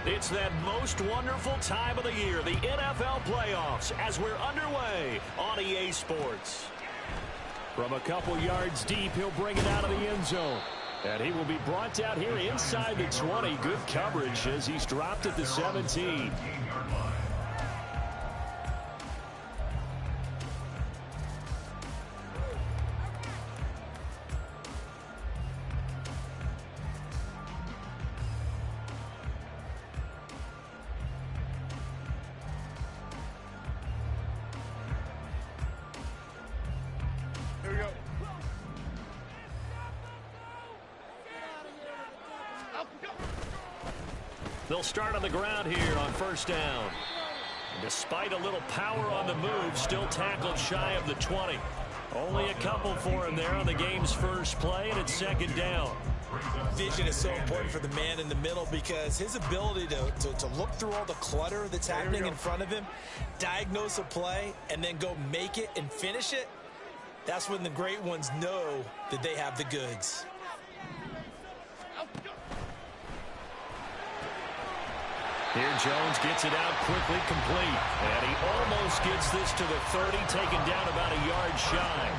It's that most wonderful time of the year, the NFL playoffs, as we're underway on EA Sports. From a couple yards deep, he'll bring it out of the end zone. And he will be brought down here inside the 20. Good coverage as he's dropped at the 17. They'll start on the ground here on first down. Despite a little power on the move, still tackled shy of the 20. Only a couple for him there on the game's first play, and it's second down. Vision is so important for the man in the middle because his ability to look through all the clutter that's happening in front of him, diagnose a play, and then go make it and finish it, that's when the great ones know that they have the goods. Here Jones gets it out quickly, complete. And he almost gets this to the 30, taken down about a yard shy.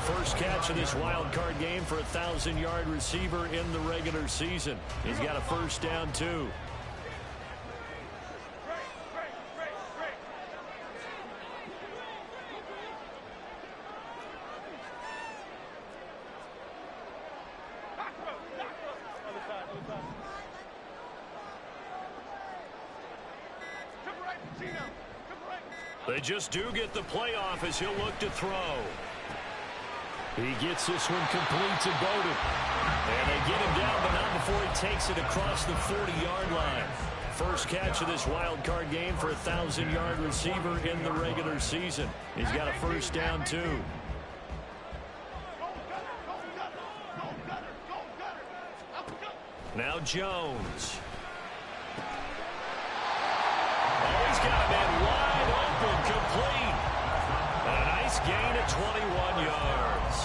First catch of this wild card game for a 1,000-yard receiver in the regular season. He's got a first down, too. They just do get the playoff as he'll look to throw. He gets this one complete to Bowden. And they get him down, but not before he takes it across the 40-yard line. First catch of this wild card game for a 1,000-yard receiver in the regular season. He's got a first down, too. Now Jones. Oh, he's got a man wide open, complete. And a nice gain at 21 yards.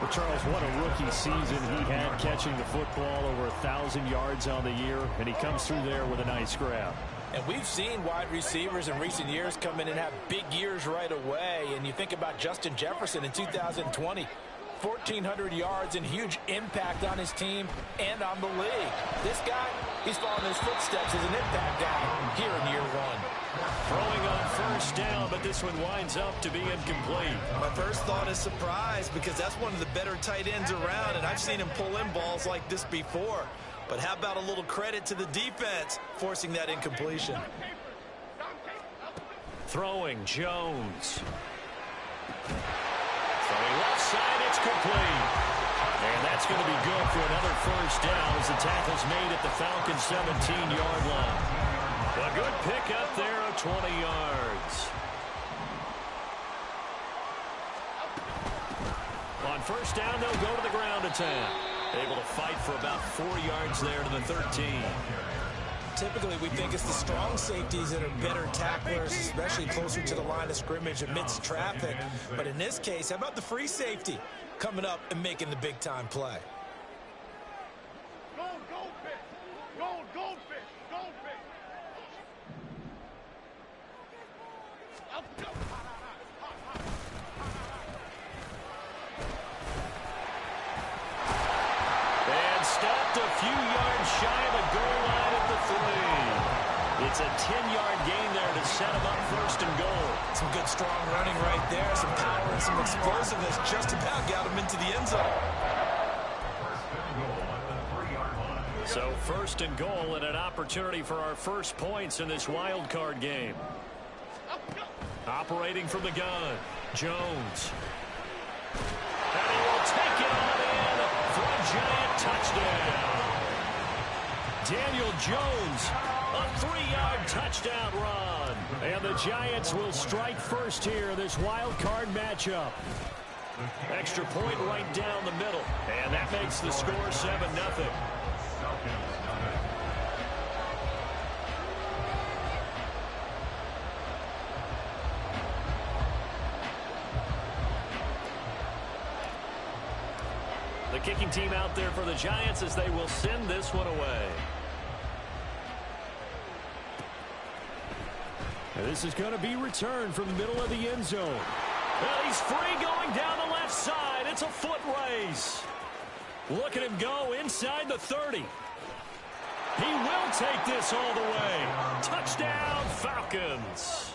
Well, Charles, what a rookie season he had catching the football, over 1,000 yards on the year, and he comes through there with a nice grab. And we've seen wide receivers in recent years come in and have big years right away. And you think about Justin Jefferson in 2020. 1,400 yards and huge impact on his team and on the league. This guy, he's following his footsteps as an impact guy here in year one. Throwing on first down, but this one winds up to be incomplete. My first thought is surprise because that's one of the better tight ends around, and I've seen him pull in balls like this before. But how about a little credit to the defense forcing that incompletion? Throwing Jones. Throwing left side, it's complete. And that's going to be good for another first down as the tackle's made at the Falcons' 17-yard line. A good pick up there of 20 yards. On first down, they'll go to the ground attack. Able to fight for about 4 yards there to the 13. Typically, we think it's the strong safeties that are better tacklers, especially closer to the line of scrimmage amidst traffic. But in this case, how about the free safety coming up and making the big-time play? And stopped a few yards shy of the goal line at the 3. It's a 10-yard gain there to set him up first and goal. Some good strong running right there, some power and some explosiveness just about got him into the end zone. So first and goal and an opportunity for our first points in this wild card game. Operating from the gun, Jones. And he will take it on in for a giant touchdown. Daniel Jones, a 3-yard touchdown run. And the Giants will strike first here in this wild card matchup. Extra point right down the middle. And that makes the score 7-0. The kicking team out there for the Giants as they will send this one away. And this is going to be returned from the middle of the end zone. Well, he's free going down the left side. It's a foot race. Look at him go inside the 30. He will take this all the way. Touchdown, Falcons.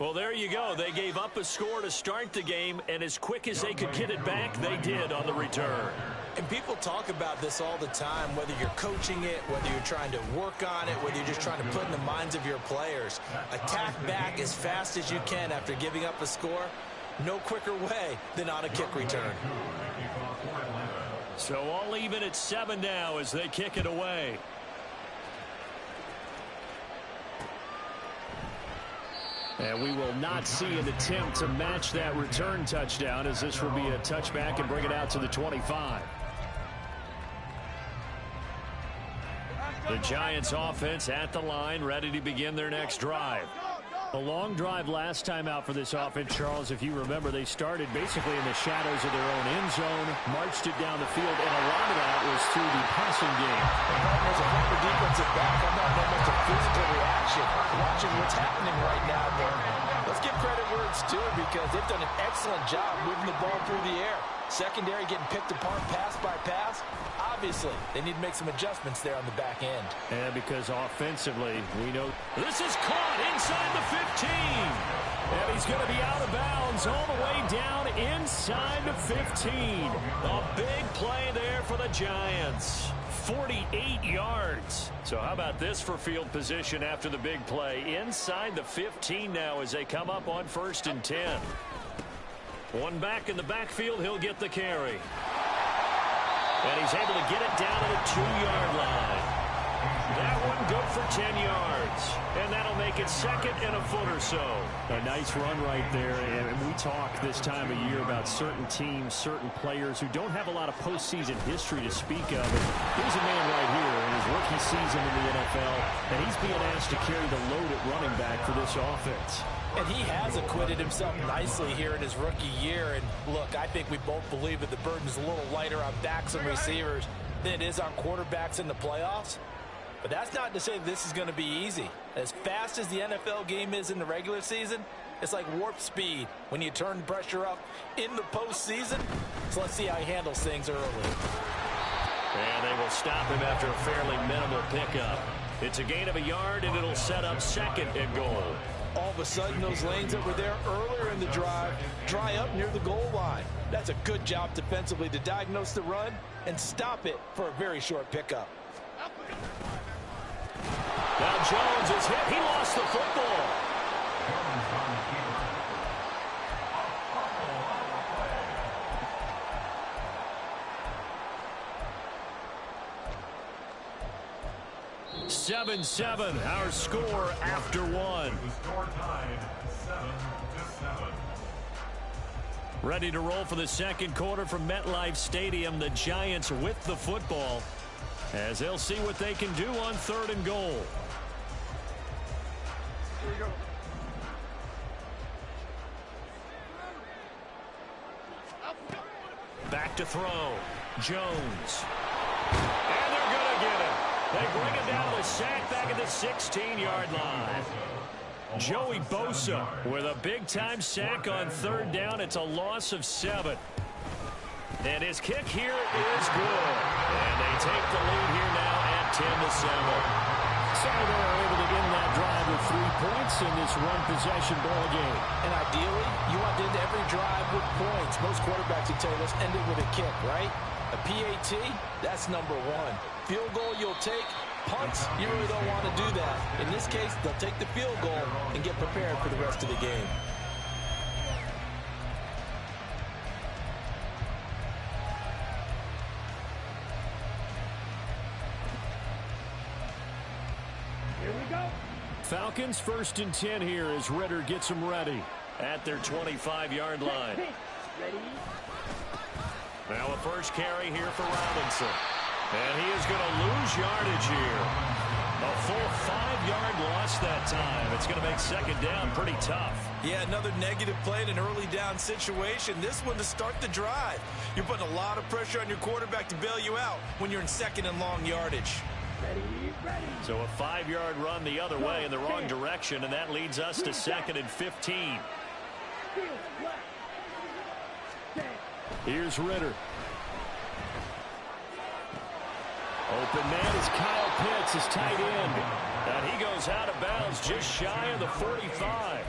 Well, there you go. They gave up a score to start the game, and as quick as they could get it back, they did on the return. And people talk about this all the time, whether you're coaching it, whether you're trying to work on it, whether you're just trying to put in the minds of your players. Attack back as fast as you can after giving up a score. No quicker way than on a kick return. So all even at 7 now as they kick it away. And we will not see an attempt to match that return touchdown, as this will be a touchback and bring it out to the 25. The Giants offense at the line, ready to begin their next drive. A long drive last time out for this offense, Charles. If you remember, they started basically in the shadows of their own end zone, marched it down the field, and a lot of that was through the passing game. There's a former defensive back. I'm not that much a physical reaction watching what's happening right now, but let's give credit where it's due because they've done an excellent job moving the ball through the air. Secondary getting picked apart pass by pass. Obviously, they need to make some adjustments there on the back end. And because offensively, we know this is caught inside the 15. And he's going to be out of bounds all the way down inside the 15. A big play there for the Giants. 48 yards. So how about this for field position after the big play? Inside the 15 now as they come up on 1st and 10. One back in the backfield, he'll get the carry. And he's able to get it down to the 2-yard line. That one good for 10 yards. And that'll make it 2nd and a foot or so. A nice run right there. And we talk this time of year about certain teams, certain players who don't have a lot of postseason history to speak of. And here's a man right here in his rookie season in the NFL, and he's being asked to carry the load at running back for this offense. And he has acquitted himself nicely here in his rookie year. And look, I think we both believe that the burden's a little lighter on backs and receivers than it is on quarterbacks in the playoffs. But that's not to say this is going to be easy. As fast as the NFL game is in the regular season, it's like warp speed when you turn the pressure up in the postseason. So let's see how he handles things early. And they will stop him after a fairly minimal pickup. It's a gain of a yard, and it'll set up 2nd and goal. All of a sudden, those lanes that were there earlier in the drive dry up near the goal line. That's a good job defensively to diagnose the run and stop it for a very short pickup. Now Jones is hit. He lost the football. Seven, our score after 1. Ready to roll for the 2nd quarter from MetLife Stadium. The Giants with the football as they'll see what they can do on 3rd and goal. Here we go. Back to throw. Jones. And they're going to get him. They bring him down to the sack back at the 16-yard line. Joey Bosa with a big-time sack on 3rd down. It's a loss of 7. And his kick here is good. And they take the lead here now at 10-7. So they're able to end that drive with 3 points in this one-possession ball game. And ideally, you want to end every drive with points. Most quarterbacks would tell you, let's end it with a kick, right? A PAT, that's number 1. Field goal you'll take. Punts, you really don't want to do that. In this case, they'll take the field goal and get prepared for the rest of the game. Here we go. Falcons 1st and 10 here as Ritter gets them ready at their 25-yard line. Ready? Now a first carry here for Robinson. And he is going to lose yardage here. A full 5-yard loss that time. It's going to make 2nd down pretty tough. Yeah, another negative play in an early down situation. This one to start the drive. You're putting a lot of pressure on your quarterback to bail you out when you're in 2nd and long yardage. So a 5-yard run the other way in the wrong direction, and that leads us to 2nd and 15. Here's Ritter. Open man is Kyle Pitts, his tight end. And he goes out of bounds just shy of the 45.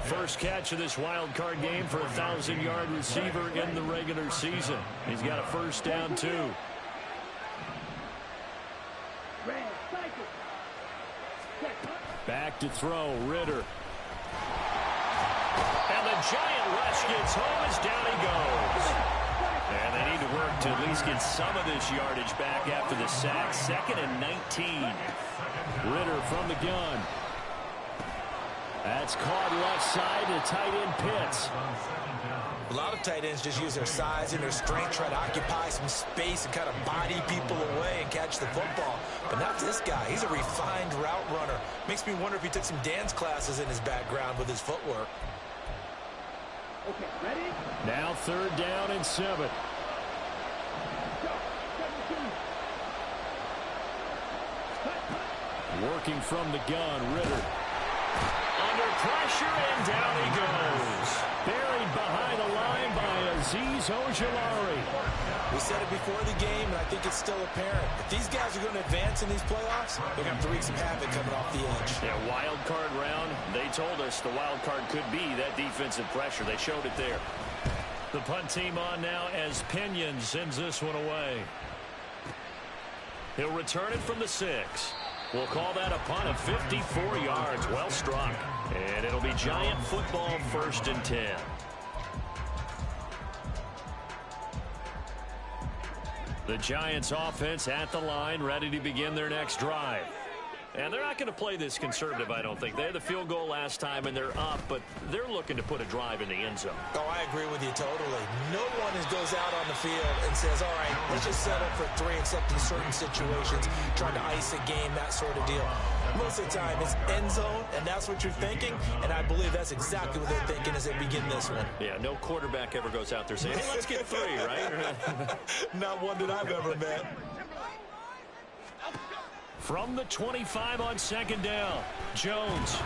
First catch of this wild card game for a 1,000-yard receiver in the regular season. He's got a first down, too. Back to throw, Ritter. And the giant rush gets home as down he goes. And they need to work to at least get some of this yardage back after the sack. 2nd and 19. Ritter from the gun. That's caught left side to tight end Pitts. A lot of tight ends just use their size and their strength, try to occupy some space and kind of body people away and catch the football. But not this guy. He's a refined route runner. Makes me wonder if he took some dance classes in his background with his footwork. Okay, ready? Now 3rd down and 7. Working from the gun, Ritter. Under pressure, and down he goes. Buried behind the line by Azeez Ojulari. We said it before the game, and I think it's still apparent. If these guys are going to advance in these playoffs, they're going to have to wreak some havoc coming off the edge. Yeah, wild card round. They told us the wild card could be that defensive pressure. They showed it there. The punt team on now as Pinion sends this one away. He'll return it from the 6. We'll call that a punt of 54 yards. Well struck. And it'll be Giant football, 1st and 10. The Giants offense at the line, ready to begin their next drive. And they're not going to play this conservative, I don't think. They had the field goal last time, and they're up, but they're looking to put a drive in the end zone. Oh, I agree with you totally. No one goes out on the field and says, all right, let's just settle for 3, except in certain situations, trying to ice a game, that sort of deal. Most of the time, it's end zone, and that's what you're thinking, and I believe that's exactly what they're thinking as they begin this one. Yeah, no quarterback ever goes out there saying, hey, let's get 3, right? Not one that I've ever met. From the 25 on 2nd down, Jones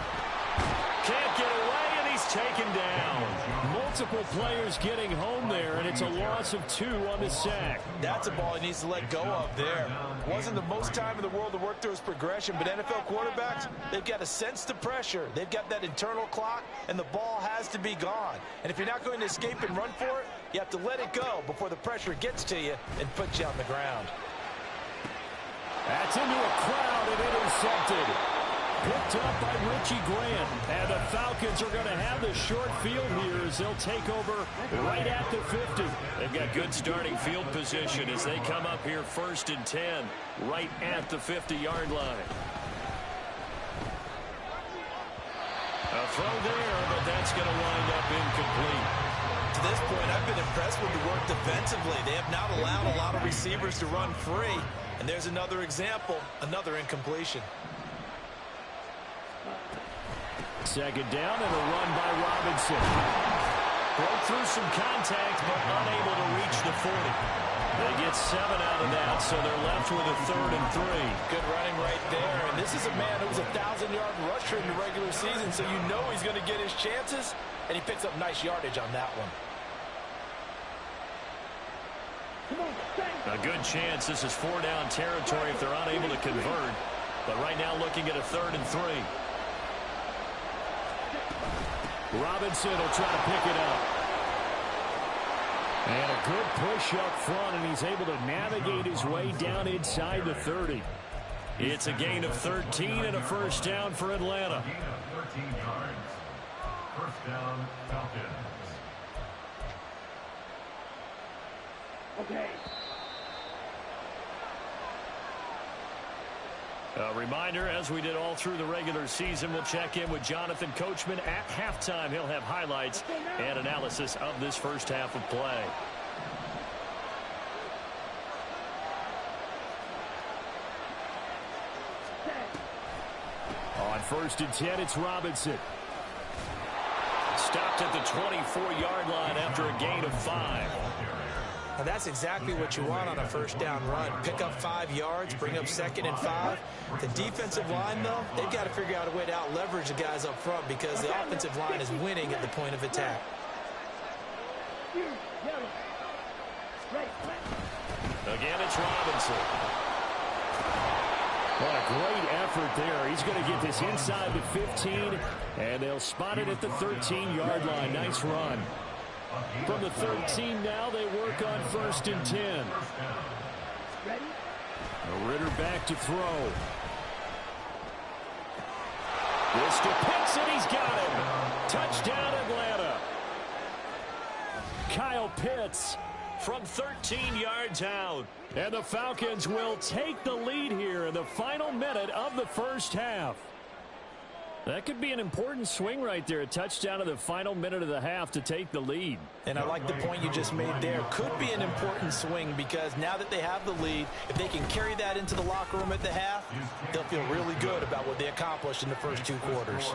can't get away, and he's taken down. Multiple players getting home there, and it's a loss of 2 on the sack. That's a ball he needs to let go of there. Wasn't the most time in the world to work through his progression, but NFL quarterbacks, they've got to sense the pressure. They've got that internal clock, and the ball has to be gone. And if you're not going to escape and run for it, you have to let it go before the pressure gets to you and puts you on the ground. That's into a crowd and intercepted. Picked up by Richie Grant. And the Falcons are going to have the short field here as they'll take over right at the 50. They've got good starting field position as they come up here 1st and 10 right at the 50-yard line. A throw there, but that's going to wind up incomplete. To this point, I've been impressed with the work defensively. They have not allowed a lot of receivers to run free. And there's another example, another incompletion. 2nd down and a run by Robinson. Broke through some contact, but unable to reach the 40. They get 7 out of that, so they're left with a 3rd and 3. Good running right there. And this is a man who was a 1,000-yard rusher in the regular season, so you know he's going to get his chances. And he picks up nice yardage on that one. A good chance this is 4-down territory if they're unable to convert. But right now looking at a 3rd and 3. Robinson will try to pick it up. And a good push up front, and he's able to navigate his way down inside the 30. It's a gain of 13 and a first down for Atlanta. 13 yards. First down, Falcons. Okay. A reminder, as we did all through the regular season, we'll check in with Jonathan Coachman at halftime. He'll have highlights and analysis of this first half of play. On 1st and 10, it's Robinson. Stopped at the 24-yard line after a gain of 5. And that's exactly what you want on a first down run. Pick up 5 yards, bring up 2nd and 5. The defensive line, though, they've got to figure out a way to out-leverage the guys up front because the offensive line is winning at the point of attack. Again, it's Robinson. What a great effort there. He's going to get this inside the 15, and they'll spot it at the 13-yard line. Nice run. From the 13 now, they work on 1st and 10. Ritter back to throw. This to Pitts, and he's got him. Touchdown, Atlanta. Kyle Pitts from 13 yards out. And the Falcons will take the lead here in the final minute of the first half. That could be an important swing right there. A touchdown in the final minute of the half to take the lead. And I like the point you just made there. Could be an important swing because now that they have the lead, if they can carry that into the locker room at the half, they'll feel really good about what they accomplished in the first 2 quarters.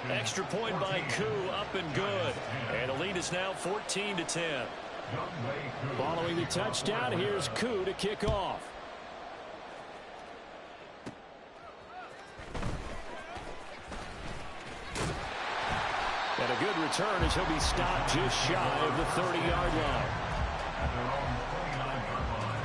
Extra point by Koo, up and good. And the lead is now 14-10. Following the touchdown, here's Koo to kick off. And a good return as he'll be stopped just shy of the 30-yard line. At their own 29-yard line.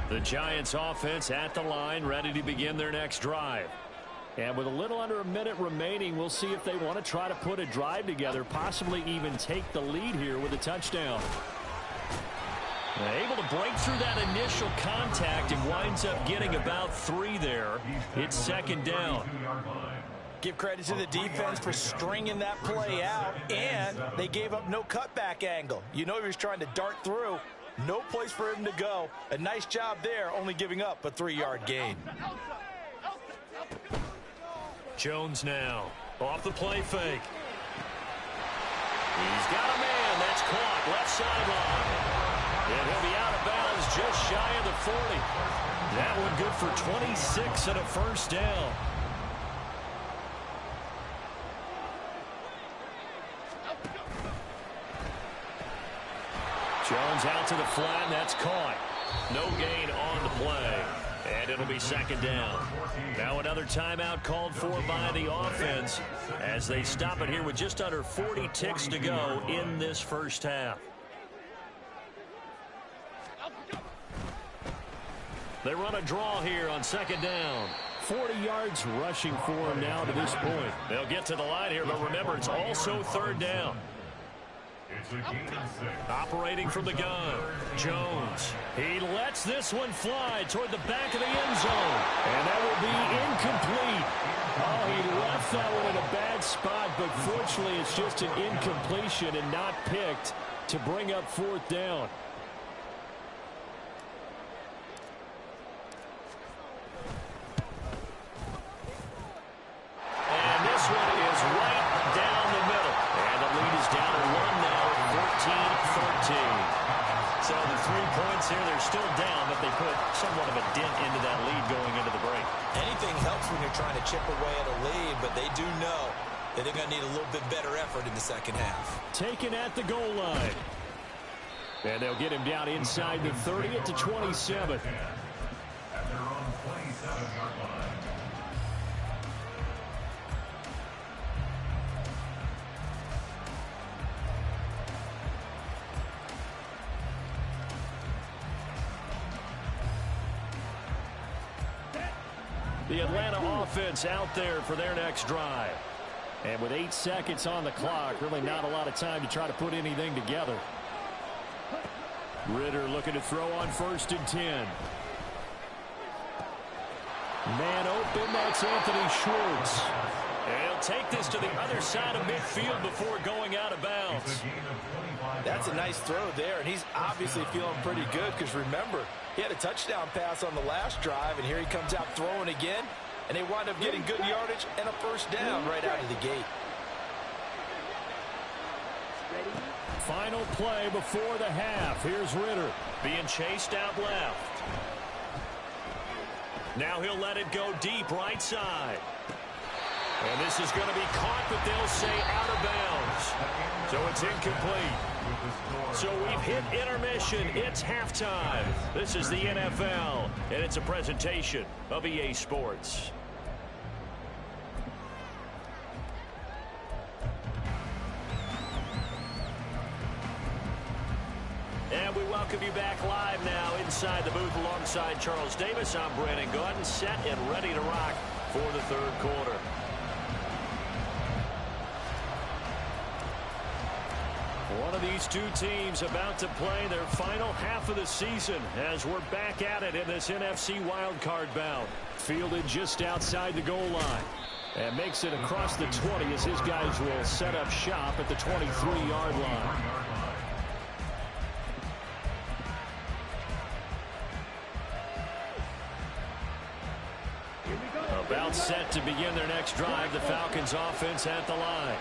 The Giants offense at the line, ready to begin their next drive. And with a little under a minute remaining, we'll see if they want to try to put a drive together, possibly even take the lead here with a touchdown. Able to break through that initial contact and winds up getting about 3 there. It's 2nd down. Give credit to the defense for stringing that play out, and they gave up no cutback angle. You know he was trying to dart through. No place for him to go. A nice job there, only giving up a 3-yard gain. Jones now off the play fake. He's got a man. That's caught left sideline. And he'll be out of bounds just shy of the 40. That one good for 26 and a first down. Jones out to the flat, and that's caught. No gain on the play. And it'll be 2nd down. Now another timeout called for by the offense as they stop it here with just under 40 ticks to go in this first half. They run a draw here on 2nd down. 40 yards rushing for him now to this point. They'll get to the line here, but remember, it's also 3rd down. It's a gain of 6. Operating from the gun, Jones. He lets this one fly toward the back of the end zone. And that will be incomplete. Oh, he left that one in a bad spot, but fortunately it's just an incompletion and not picked to bring up 4th down. And this one is right down the middle. And the lead is down to 1 now at 14-13. So the 3 points here, they're still down, but they put somewhat of a dent into that lead going into the break. Anything helps when you're trying to chip away at a lead, but they do know that they're going to need a little bit better effort in the second half. Taken at the goal line. And they'll get him down inside the 30 at the 27. At their own 27-yard line. The Atlanta offense out there for their next drive. And with 8 seconds on the clock, really not a lot of time to try to put anything together. Ritter looking to throw on 1st and 10. Man open, that's Anthony Schwartz. And he'll take this to the other side of midfield before going out of bounds. That's a nice throw there, and he's obviously feeling pretty good because remember, he had a touchdown pass on the last drive, and here he comes out throwing again, and they wind up getting good yardage and a first down right out of the gate. Final play before the half. Here's Ritter being chased out left. Now he'll let it go deep right side. And this is going to be caught, but they'll say out of bounds. So it's incomplete. So we've hit intermission. It's halftime. This is the NFL, and it's a presentation of EA Sports. And we welcome you back live now inside the booth alongside Charles Davis. I'm Brandon Gaudin, set and ready to rock for the third quarter. One of these two teams about to play their final half of the season as we're back at it in this NFC wildcard bout. Fielded just outside the goal line. And makes it across the 20 as his guys will set up shop at the 23-yard line. About set to begin their next drive, the Falcons offense at the line.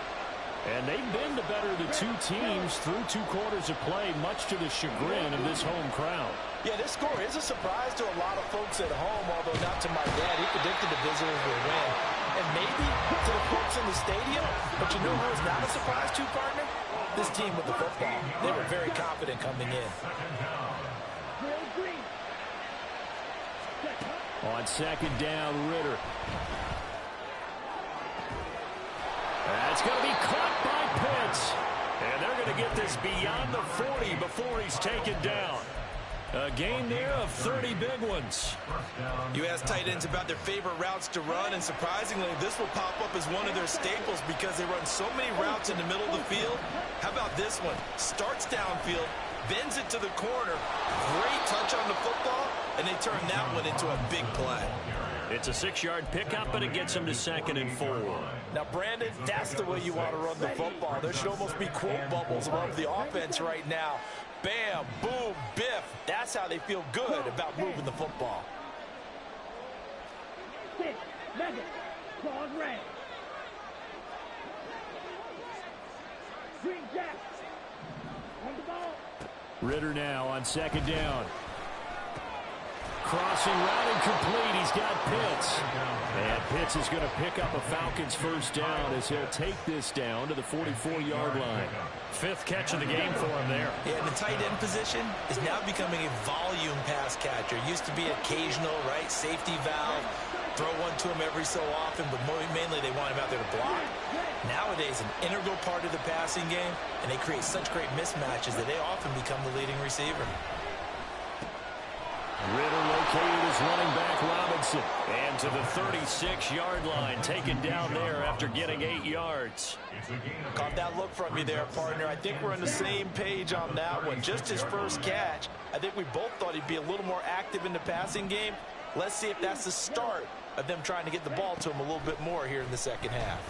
And they've been the better of the two teams through 2 quarters of play, much to the chagrin of this home crowd. Yeah, this score is a surprise to a lot of folks at home, although not to my dad. He predicted the visitors would win. And maybe to the folks in the stadium. But you know who is not a surprise to, partner? This team with the football. They were very confident coming in. On second down, Ritter. That's going to be caught by Pitts. And they're going to get this beyond the 40 before he's taken down. A gain there of 30 big ones. You ask tight ends about their favorite routes to run, and surprisingly, this will pop up as one of their staples because they run so many routes in the middle of the field. How about this one? Starts downfield, bends it to the corner, great touch on the football, and they turn that one into a big play. It's a 6-yard pickup, but it gets them to 2nd and 4. Now, Brandon, that's the way you want to run the football. There should almost be quote bubbles above the offense right now. Bam, boom, biff. That's how they feel good about moving the football. 6, 11, claws red. Green Jack. On the ball. Ritter now on second down. Crossing route incomplete. He's got Pitts. And Pitts is going to pick up a Falcons first down as he'll take this down to the 44-yard line. 5th catch of the game for him there. Yeah, and the tight end position is now becoming a volume pass catcher. Used to be occasional, right? Safety valve. Throw one to him every so often, but mainly they want him out there to block. Nowadays, an integral part of the passing game, and they create such great mismatches that they often become the leading receiver. Ritter located as running back Robinson. And to the 36-yard line, taken down there after getting 8 yards. Caught that look from you there, partner. I think we're on the same page on that one. Just his first catch. I think we both thought he'd be a little more active in the passing game. Let's see if that's the start of them trying to get the ball to him a little bit more here in the second half.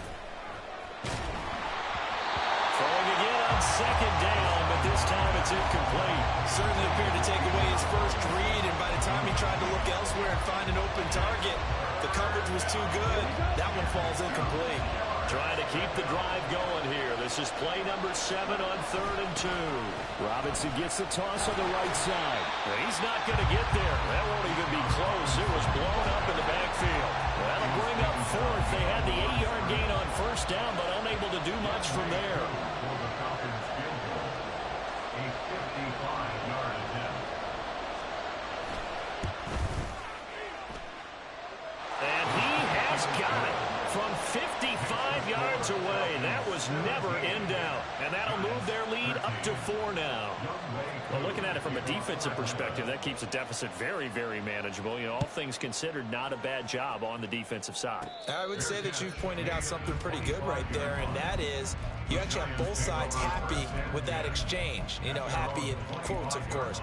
Throwing again on second down, but this time it's incomplete. Certainly appeared to take away his first read, and by the time he tried to look elsewhere and find an open target, the coverage was too good. That one falls incomplete. Trying to keep the drive going here. This is play number 7 on 3rd and 2. Robinson gets the toss on the right side. But he's not going to get there. That won't even be close. It was blown up in the backfield. That'll bring up 4th. They had the 8-yard gain on first down, but unable to do much from there. And he has got it from 55 yards away. That was never in doubt. And that'll move their lead up to 4 now. Well, looking at it from a defensive perspective, that keeps the deficit very, very manageable. You know, all things considered, not a bad job on the defensive side. I would say that you've pointed out something pretty good right there, and that is you actually have both sides happy with that exchange. You know, happy in quotes, of course.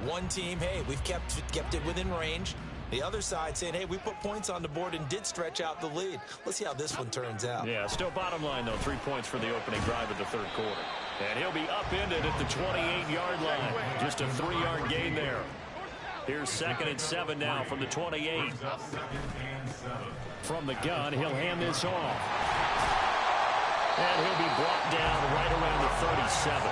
One team, hey, we've kept it within range. The other side saying, hey, we put points on the board and did stretch out the lead. Let's see how this one turns out. Yeah, still bottom line, though, 3 points for the opening drive of the third quarter. And he'll be upended at the 28-yard line. Just a 3-yard gain there. Here's 2nd and 7 now from the 28. From the gun, he'll hand this off. And he'll be brought down right around the 37.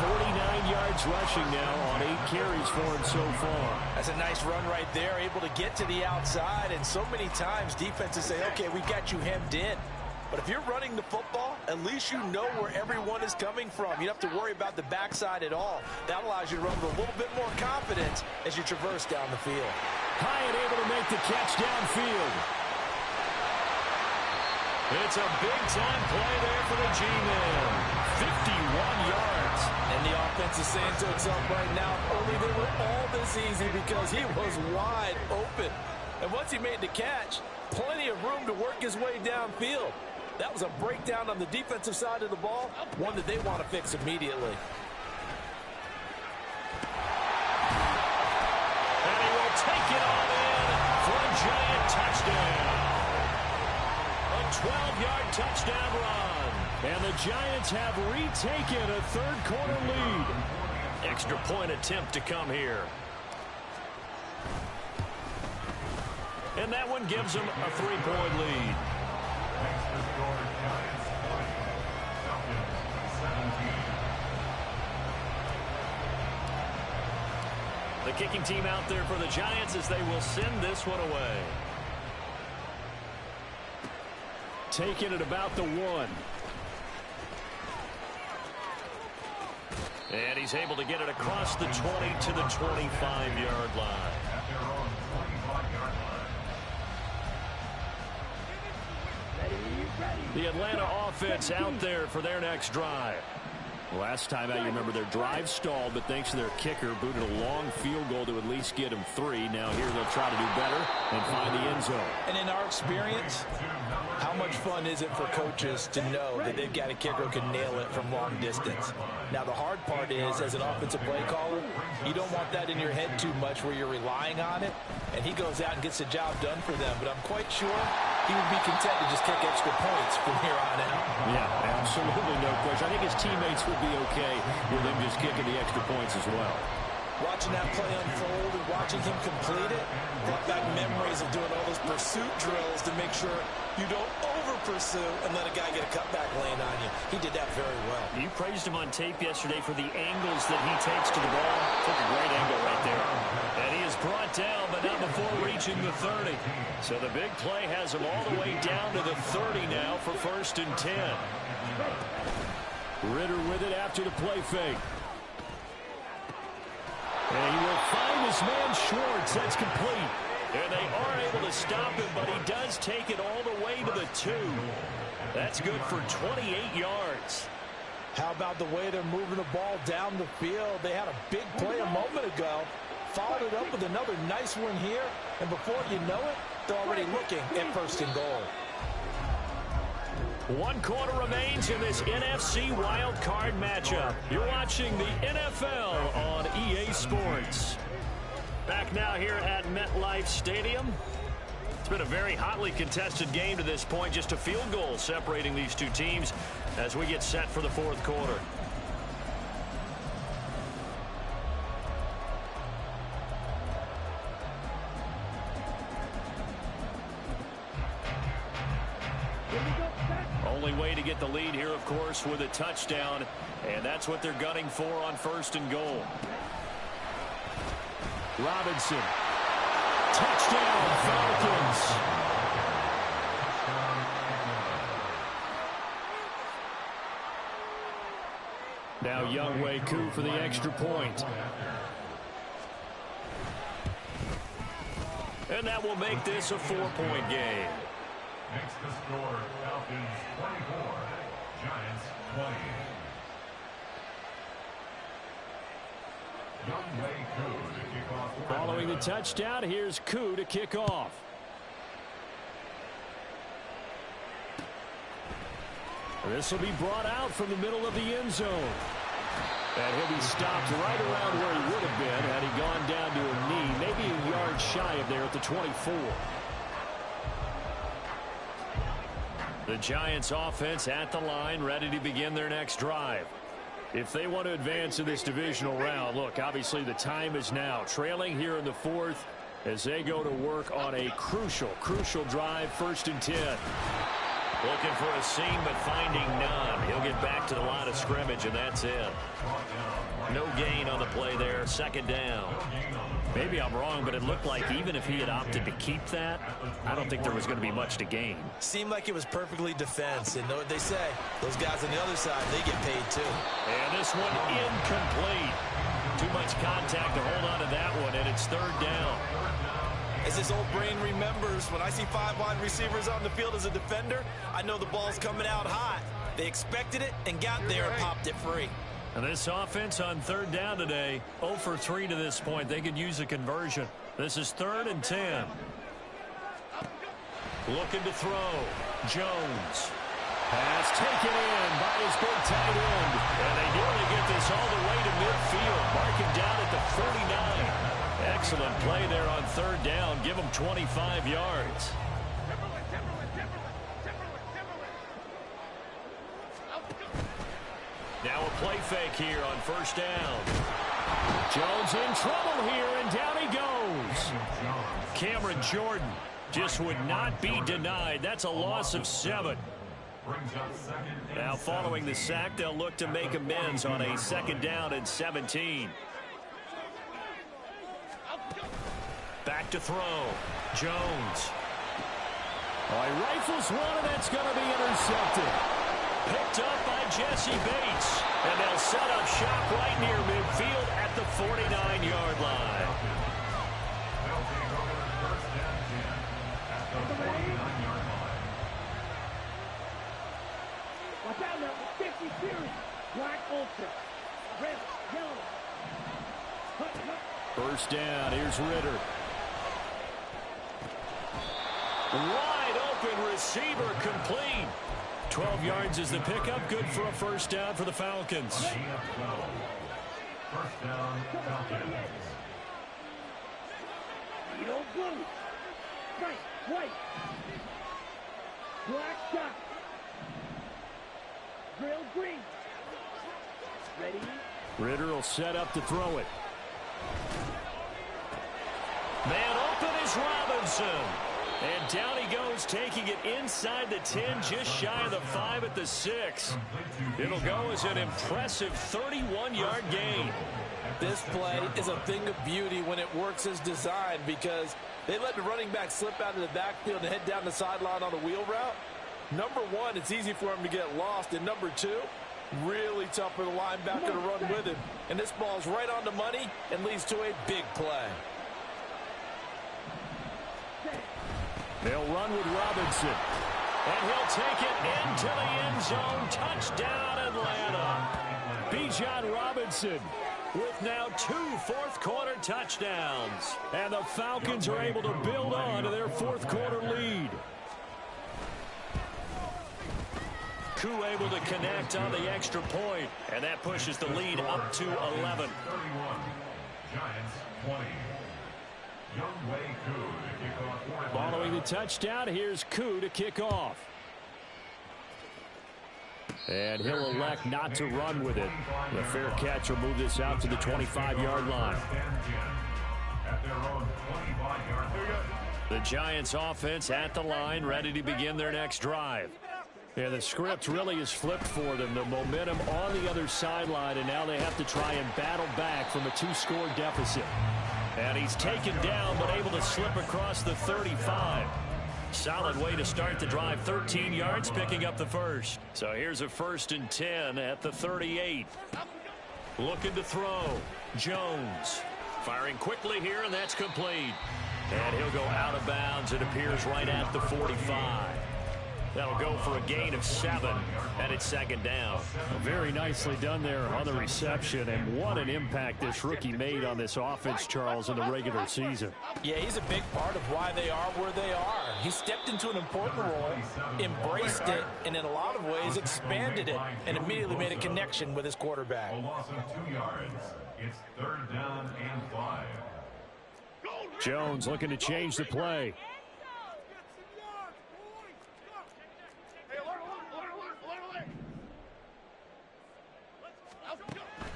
49 yards rushing now on 8 carries for him so far. That's a nice run right there, able to get to the outside. And so many times defenses say, okay, we got you hemmed in. But if you're running the football, at least you know where everyone is coming from. You don't have to worry about the backside at all. That allows you to run with a little bit more confidence as you traverse down the field. Hyatt able to make the catch downfield. It's a big-time play there for the G-Men. 51 yards. And the offense is saying to itself right now, if only they were all this easy, because he was wide open. And once he made the catch, plenty of room to work his way downfield. That was a breakdown on the defensive side of the ball, one that they want to fix immediately. And he will take it on in for a Giant touchdown. A 12-yard touchdown run. And the Giants have retaken a third-quarter lead. Extra point attempt to come here. And that one gives them a 3-point lead. The kicking team out there for the Giants as they will send this one away. Taking it about the 1. And he's able to get it across the 20 to the 25-yard line. The Atlanta offense out there for their next drive. Last time out, you remember their drive stalled, but thanks to their kicker, booted a long field goal to at least get them 3. Now here they'll try to do better and find the end zone. And in our experience, how much fun is it for coaches to know that they've got a kicker who can nail it from long distance? Now, the hard part is, as an offensive play caller, you don't want that in your head too much where you're relying on it, and he goes out and gets the job done for them. But I'm quite sure he would be content to just kick extra points from here on out. Yeah, absolutely no question. I think his teammates would be okay with him just kicking the extra points as well. Watching that play unfold and watching him complete it brought back memories of doing all those pursuit drills to make sure you don't over-pursue and let a guy get a cutback lane on you. He did that very well. You praised him on tape yesterday for the angles that he takes to the ball. Took a great angle right there. And he is brought down, but not before reaching the 30. So the big play has him all the way down to the 30 now for 1st and 10. Ritter with it after the play fake. And he will find his man Schwartz. That's complete. And they are able to stop him, but he does take it all the way to the 2. That's good for 28 yards. How about the way they're moving the ball down the field? They had a big play a moment ago. Followed it up with another nice one here. And before you know it, they're already looking at 1st and goal. 1 quarter remains in this NFC wild card matchup. You're watching the NFL on EA Sports. Back now here at MetLife Stadium. It's been a very hotly contested game to this point. Just a field goal separating these two teams as we get set for the 4th quarter. Only way to get the lead here, of course, with a touchdown. And that's what they're gunning for on 1st and goal. Robinson. Touchdown, Falcons. Now Younghoe Koo for the extra point. And that will make this a 4-point game. Makes the score Falcons 24, Giants 20. Younghoe Koo to kick off. Following the touchdown, here's Koo to kick off. This will be brought out from the middle of the end zone. And he'll be stopped right around where he would have been had he gone down to a knee, maybe a yard shy of there at the 24. The Giants offense at the line, ready to begin their next drive. If they want to advance in this divisional round, look, obviously the time is now. Trailing here in the 4th as they go to work on a crucial drive, 1st and 10. Looking for a seam, but finding none. He'll get back to the line of scrimmage, and that's it. No gain on the play there. Second down. Maybe I'm wrong, but it looked like even if he had opted to keep that, I don't think there was going to be much to gain. Seemed like it was perfectly defense. And know what they say? Those guys on the other side, they get paid too. And this one incomplete. Too much contact to hold on to that one, and it's third down. As this old brain remembers, when I see 5 wide receivers on the field as a defender, I know the ball's coming out hot. They expected it and got there and popped it free. And this offense on third down today, 0 for 3 to this point. They could use a conversion. This is 3rd and 10. Looking to throw. Jones. Pass taken in by his big tight end. And they nearly get this all the way to midfield. Marking down at the 49. Excellent play there on third down. Give them 25 yards. Now a play fake here on first down. Jones in trouble here, and down he goes. Cameron Jordan just would not be denied. That's a loss of 7. Now following the sack, they'll look to make amends on a 2nd down and 17. Back to throw. Jones. Oh, he rifles one, and that's going to be intercepted. Picked up by Jesse Bates. And they'll set up shop right near midfield at the 49-yard line. Watch out now, 50 series. Black ultra. Red, yellow. First down, here's Ritter. Wide open receiver complete. 12 yards is the pickup. Good for a first down for the Falcons. First down, Falcons. Yellow blue. White. Black dot. Grill green. Ready? Ritter will set up to throw it. Man open is Robinson. And down he goes, taking it inside the 10, just shy of the 5 at the 6. It'll go as an impressive 31-yard gain. This play is a thing of beauty when it works as designed, because they let the running back slip out of the backfield and head down the sideline on a wheel route. Number one, it's easy for him to get lost. And number two, really tough for the linebacker to run with him. And this ball's right on the money and leads to a big play. They'll run with Robinson. And he'll take it into the end zone. Touchdown, Atlanta. Bijan Robinson with now 2 fourth-quarter touchdowns. And the Falcons are able to build on to their fourth-quarter lead. Koo able to connect on the extra point. And that pushes the lead up to 11. 31. Giants 20. Youngway Koo to kick off. Following the touchdown, here's Koo to kick off. And he'll elect not to run with it. The fair catch will move this out to the 25-yard line. The Giants offense at the line, ready to begin their next drive. And the script really is flipped for them. The momentum on the other sideline, and now they have to try and battle back from a 2-score deficit. And he's taken down, but able to slip across the 35. Solid way to start the drive. 13 yards, picking up the first. So here's a 1st and 10 at the 38. Looking to throw. Jones. Firing quickly here, and that's complete. And he'll go out of bounds. It appears right at the 45. That'll go for a gain of 7, and it's 2nd down. Very nicely done there on the reception, and what an impact this rookie made on this offense, Charles, in the regular season. Yeah, he's a big part of why they are where they are. He stepped into an important role, embraced it, and in a lot of ways expanded it, and immediately made a connection with his quarterback. A loss of 2 yards. It's 3rd down and 5. Jones looking to change the play.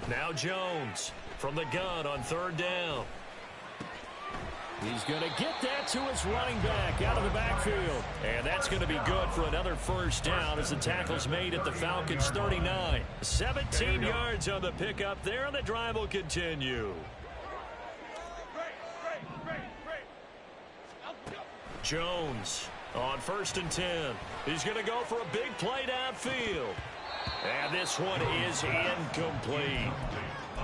Now Jones from the gun on 3rd down. He's going to get that to his running back out of the backfield. And that's going to be good for another first down as the tackle's made at the Falcons' 39. 17 yards on the pickup there, and the drive will continue. Jones on 1st and 10. He's going to go for a big play downfield. And this one is incomplete.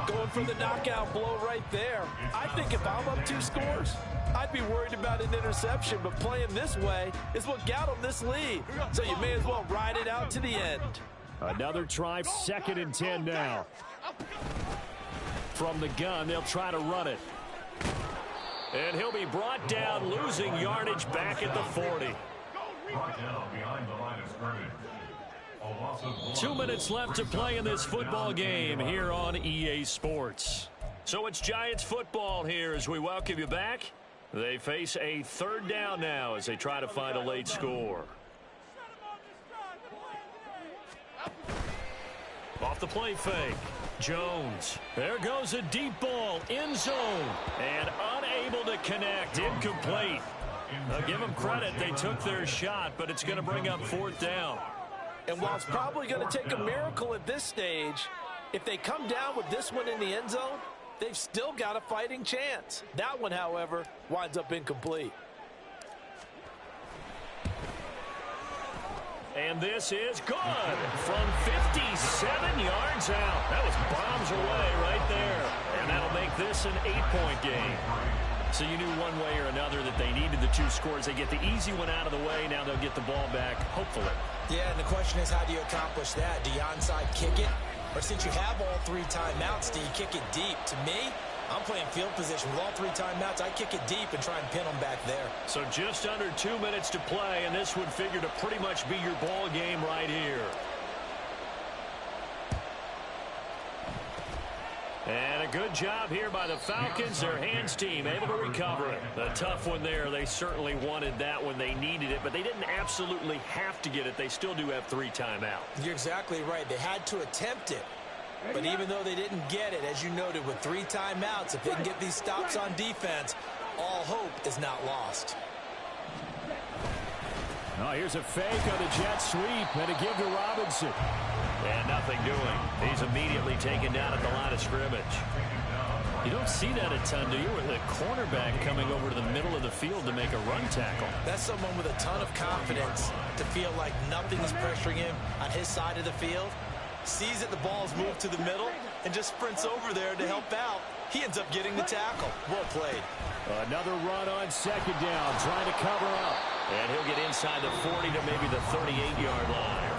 Going for the knockout blow right there. I think if I'm up 2 scores, I'd be worried about an interception, but playing this way is what got them this lead. So you may as well ride it out to the end. Another try, 2nd and 10 now. From the gun, they'll try to run it. And he'll be brought down, losing yardage back at the 40. Brought down behind the line of scrimmage. 2 minutes left to play in this football game here on EA Sports. So it's Giants football here as we welcome you back. They face a 3rd down now as they try to find a late score. Off the play fake. Jones. There goes a deep ball. End zone. And unable to connect. Incomplete. I'll give them credit. They took their shot, but it's going to bring up 4th down. And while it's probably going to take a miracle at this stage, if they come down with this one in the end zone, they've still got a fighting chance. That one, however, winds up incomplete. And this is good from 57 yards out. That was bombs away right there. And that'll make this an 8-point game. So you knew one way or another that they needed the 2 scores. They get the easy one out of the way. Now they'll get the ball back, hopefully. Yeah, and the question is, how do you accomplish that? Do you onside kick it? Or since you have all 3 timeouts, do you kick it deep? To me, I'm playing field position. With all 3 timeouts, I kick it deep and try and pin them back there. So just under 2 minutes to play, and this would figure to pretty much be your ball game right here. And a good job here by the Falcons. Their hands team able to recover it. A tough one there. They certainly wanted that when they needed it, but they didn't absolutely have to get it. They still do have 3 timeouts. You're exactly right. They had to attempt it. But even though they didn't get it, as you noted, with 3 timeouts, if they can get these stops on defense, all hope is not lost. Oh, here's a fake on the jet sweep and a give to Robinson. And nothing doing. He's immediately taken down at the line of scrimmage. You don't see that a ton, do you? With a cornerback coming over to the middle of the field to make a run tackle. That's someone with a ton of confidence to feel like nothing is pressuring him on his side of the field. Sees that the ball's moved to the middle and just sprints over there to help out. He ends up getting the tackle. Well played. Another run on 2nd down, trying to cover up. And he'll get inside the 40 to maybe the 38-yard line.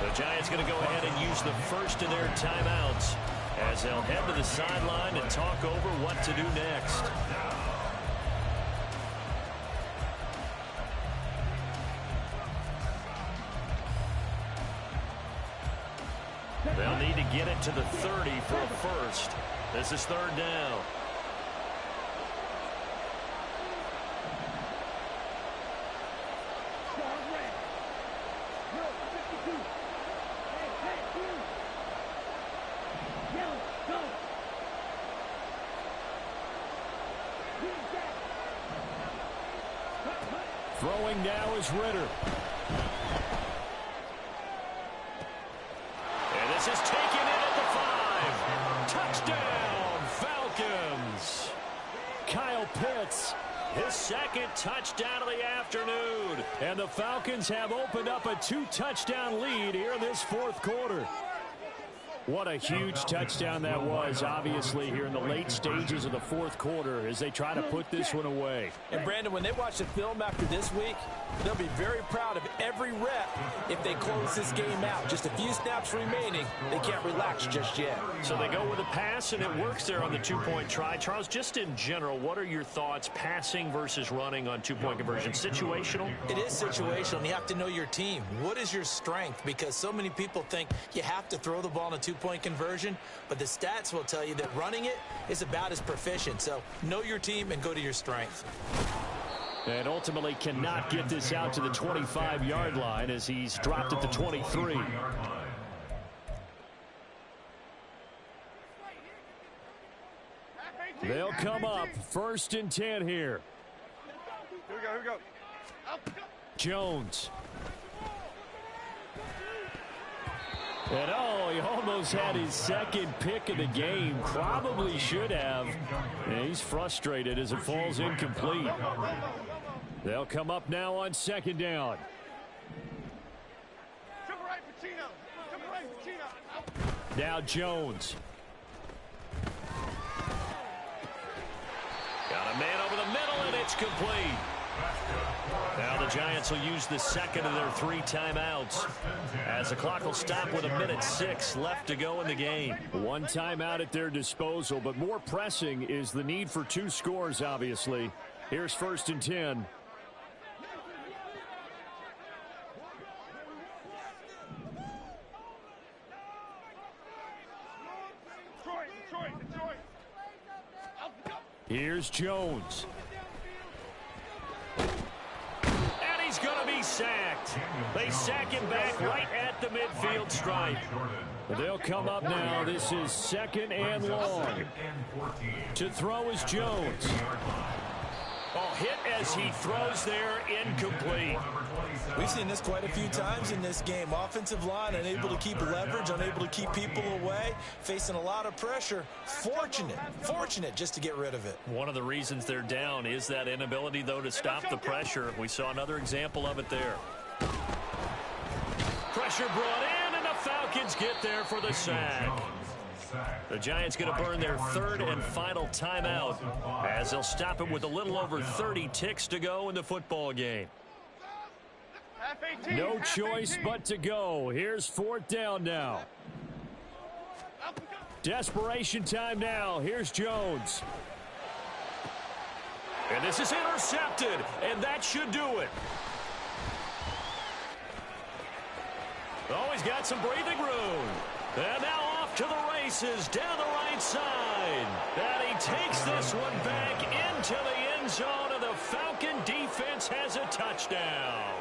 The Giants going to go ahead and use the first of their timeouts as they'll head to the sideline and talk over what to do next. They'll need to get it to the 30 for a first. This is 3rd down. Throwing now is Ritter. And this is taken in at the 5. Touchdown, Falcons. Kyle Pitts, his 2nd touchdown of the afternoon. And the Falcons have opened up a 2-touchdown lead here in this 4th quarter. What a huge touchdown that was, obviously, here in the late stages of the 4th quarter as they try to put this one away. And, Brandon, when they watch the film after this week, they'll be very proud of every rep if they close this game out. Just a few snaps remaining. They can't relax just yet. So they go with a pass, and it works there on the 2-point try. Charles, just in general, what are your thoughts passing versus running on 2-point conversion? Situational? It is situational, and you have to know your team. What is your strength? Because so many people think you have to throw the ball in a 2-point conversion, but the stats will tell you that running it is about as proficient. So know your team and go to your strength. And ultimately cannot get this out to the 25-yard line as he's dropped at the 23. They'll come up 1st and 10 here. Here we go. Jones. And he almost had his second pick of the game. Probably should have. And he's frustrated as it falls incomplete. They'll come up now on 2nd down. Now Jones. Got a man over the middle, and it's complete. Now the Giants will use the second of their 3 timeouts as the clock will stop with 1:06 left to go in the game. 1 timeout at their disposal, but more pressing is the need for 2 scores, obviously. Here's 1st and 10. Here's Jones. And he's going to be sacked. They sack him back right at the midfield stripe. They'll come up now. This is 2nd and long. To throw is Jones. Hit as he throws there, incomplete. We've seen this quite a few times in this game. Offensive line unable to keep leverage, unable to keep people away, facing a lot of pressure. Fortunate just to get rid of it. One of the reasons they're down is that inability, though, to stop the pressure. We saw another example of it there. Pressure brought in, and the Falcons get there for the sack. The Giants going to burn their 3rd and final timeout as they'll stop it with a little over 30 ticks to go in the football game. No choice but to go. Here's 4th down now. Desperation time now. Here's Jones. And this is intercepted, and that should do it. He's got some breathing room. And now off to the races down the right side. And he takes this one back into the end zone, and the Falcon defense has a touchdown.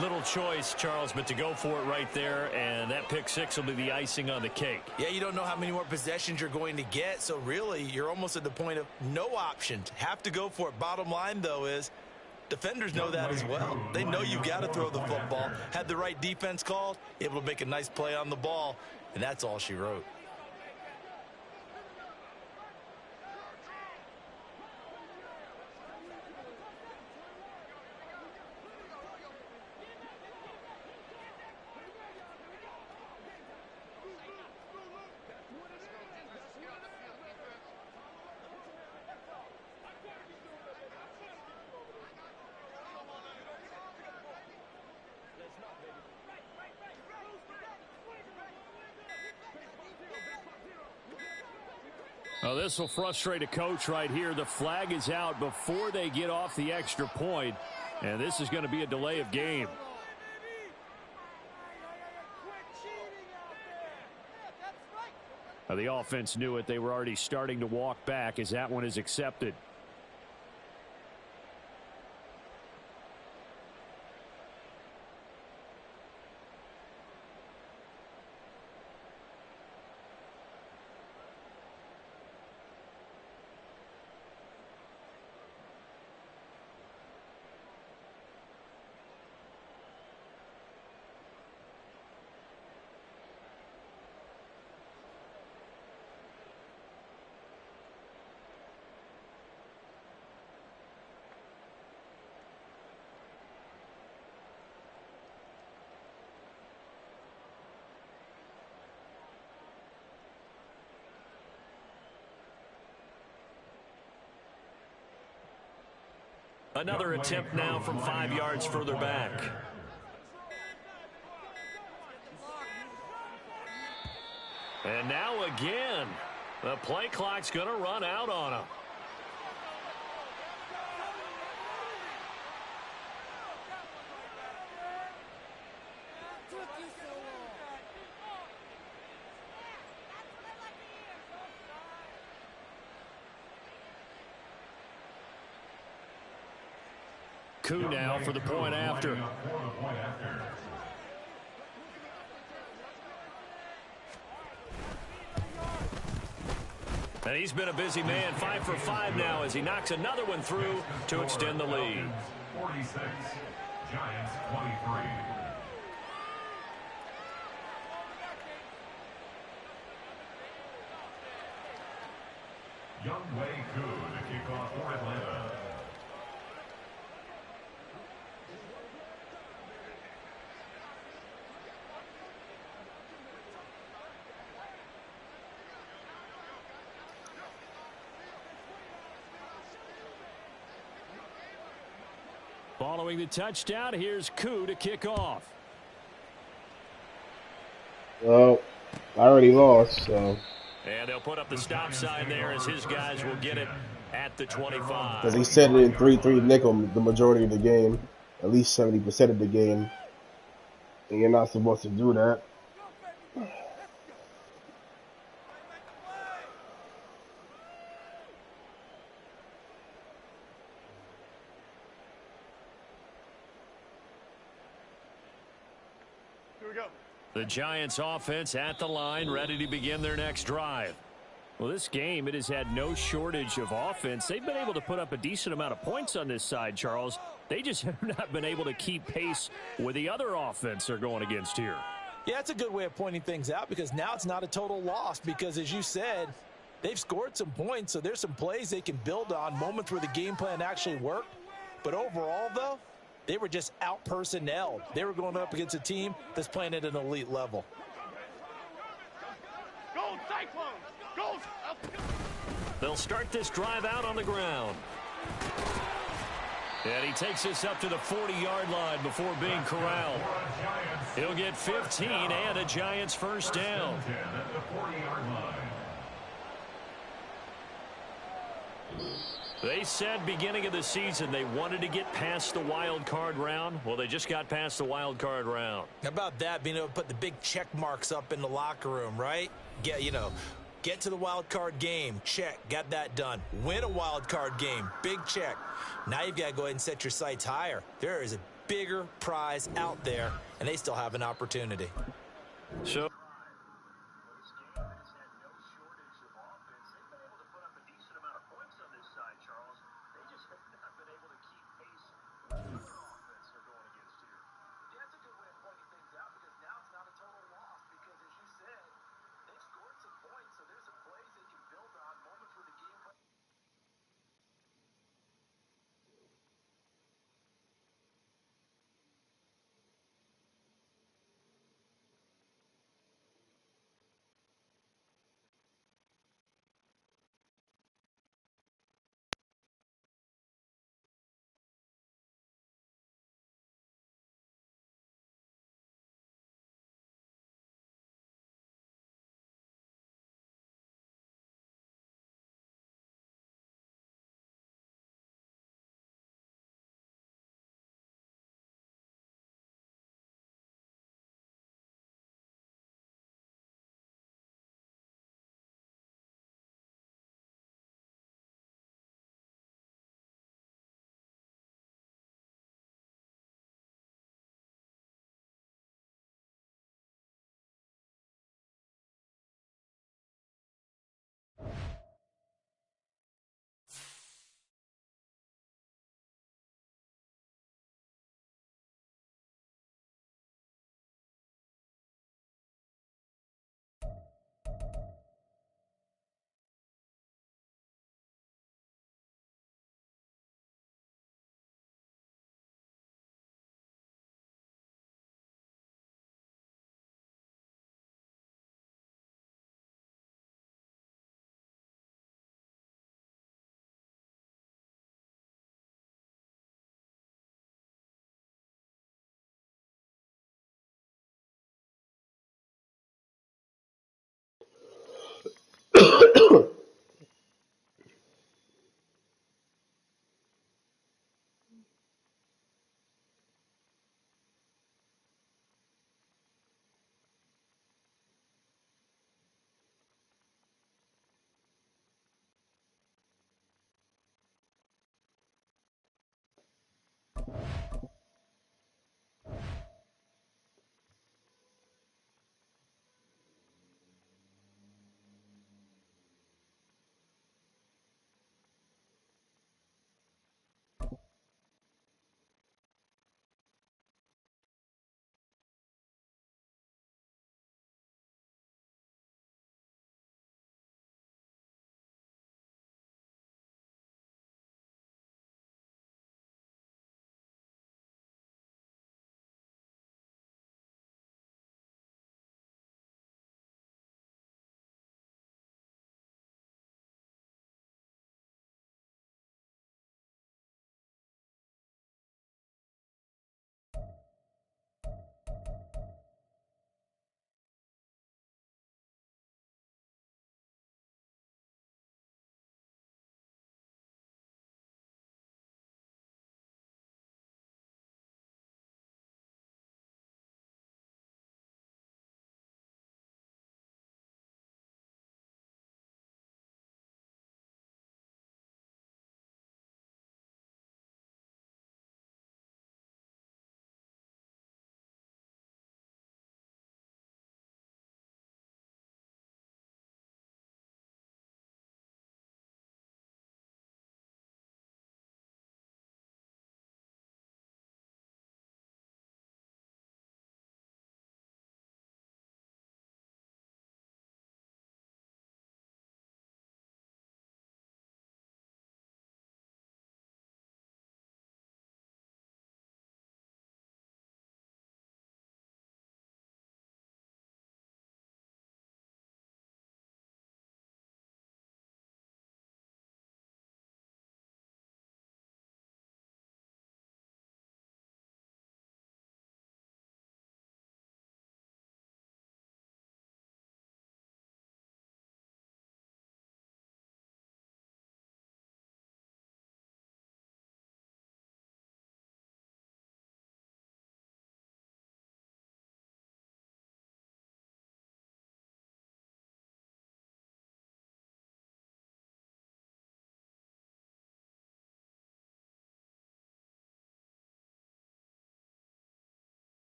Little choice, Charles, but to go for it right there, and that pick 6 will be the icing on the cake. Yeah, you don't know how many more possessions you're going to get, so really you're almost at the point of no options. Have to go for it. Bottom line, though, is defenders know that as well. They know you've got to throw the football. Had the right defense called, able to make a nice play on the ball, and that's all she wrote. Well, this will frustrate a coach right here. The flag is out before they get off the extra point, and this is going to be a delay of game. Now, the offense knew it. They were already starting to walk back as that one is accepted. Another attempt now from 5 yards further back. And now again, the play clock's going to run out on him. Coup now for the point after. And he's been a busy man, 5 for 5 now as he knocks another one through to extend the lead. 46, Giants 23. Young Wei Koo to kick off for Atlanta. Following the touchdown, here's Koo to kick off. Well, I already lost, so. And they'll put up the stop sign there as his guys will get it at the 25. Because he set it in 3-3 nickel the majority of the game, at least 70% of the game. And you're not supposed to do that. Here we go. The Giants offense at the line, ready to begin their next drive. Well, this game, it has had no shortage of offense. They've been able to put up a decent amount of points on this side, Charles. They just have not been able to keep pace with the other offense they're going against here. Yeah, that's a good way of pointing things out because now it's not a total loss because, as you said, they've scored some points, so there's some plays they can build on, moments where the game plan actually worked. But overall, though, they were just out-personnelled. They were going up against a team that's playing at an elite level. Go, Cyclones! Go! They'll start this drive out on the ground. And he takes us up to the 40-yard line before being corralled. He'll get 15 and a Giants first down. They said beginning of the season they wanted to get past the wild card round. Well, they just got past the wild card round. How about that, being able to put the big check marks up in the locker room, right? Get to the wild card game, check, got that done. Win a wild card game, big check. Now you've got to go ahead and set your sights higher. There is a bigger prize out there, and they still have an opportunity. So